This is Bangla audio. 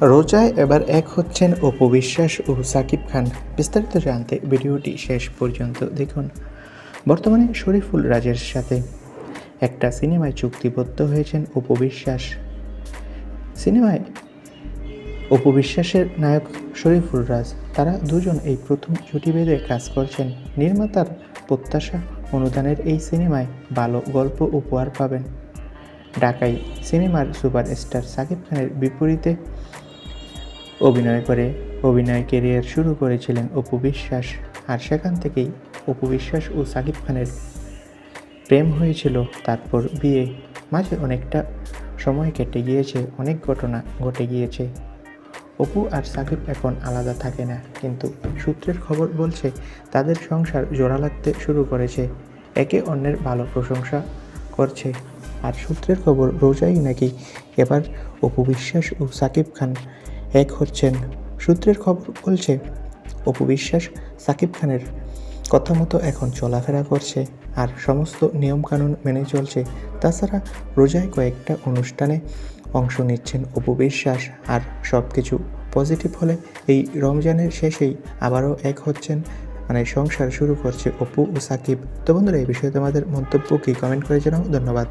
রোজায় এবার এক হচ্ছেন অপু বিশ্বাস ও সাকিব খান। বিস্তারিত জানতে ভিডিওটি শেষ পর্যন্ত দেখুন। বর্তমানে শরীফুল রাজের সাথে একটা সিনেমায় চুক্তিবদ্ধ হয়েছেন অপু বিশ্বাস। সিনেমায় অপু বিশ্বাসের নায়ক শরীফুল রাজ, তারা দুজন এই প্রথম জুটি বেঁধে কাজ করছেন। নির্মাতার প্রত্যাশা অনুদানের এই সিনেমায় ভালো গল্প উপহার পাবেন। ঢাকাই সিনেমার সুপারস্টার সাকিব খানের বিপরীতে অভিনয় করে অভিনয় ক্যারিয়ার শুরু করেছিলেন অপু বিশ্বাস। আর সেখান থেকেই অপু বিশ্বাস ও সাকিব খানের প্রেম হয়েছিল, তারপর বিয়ে। মাঝে অনেকটা সময় কেটে গিয়েছে, অনেক ঘটনা ঘটে গিয়েছে। অপু আর সাকিব এখন আলাদা থাকে না, কিন্তু সূত্রের খবর বলছে তাদের সংসার জোড়া লাগতে শুরু করেছে, একে অন্যের ভালো প্রশংসা করছে। আর সূত্রের খবর রোজাই নাকি এবার অপু বিশ্বাস ও সাকিব খান এক হচ্ছেন। সূত্রের খবর বলছে অপু বিশ্বাস সাকিব খানের কথা মতো এখন চলাফেরা করছে আর সমস্ত নিয়মকানুন মেনে চলছে। তাছাড়া রোজায় কয়েকটা অনুষ্ঠানে অংশ নিচ্ছেন অপু বিশ্বাস। আর সব কিছু পজিটিভ হলে এই রমজানের শেষেই আবারও এক হচ্ছেন, মানে সংসার শুরু করছে অপু ও সাকিব। তো বন্ধুরা, এই বিষয়ে তোমাদের মন্তব্য কি কমেন্ট করে জানাও। ধন্যবাদ।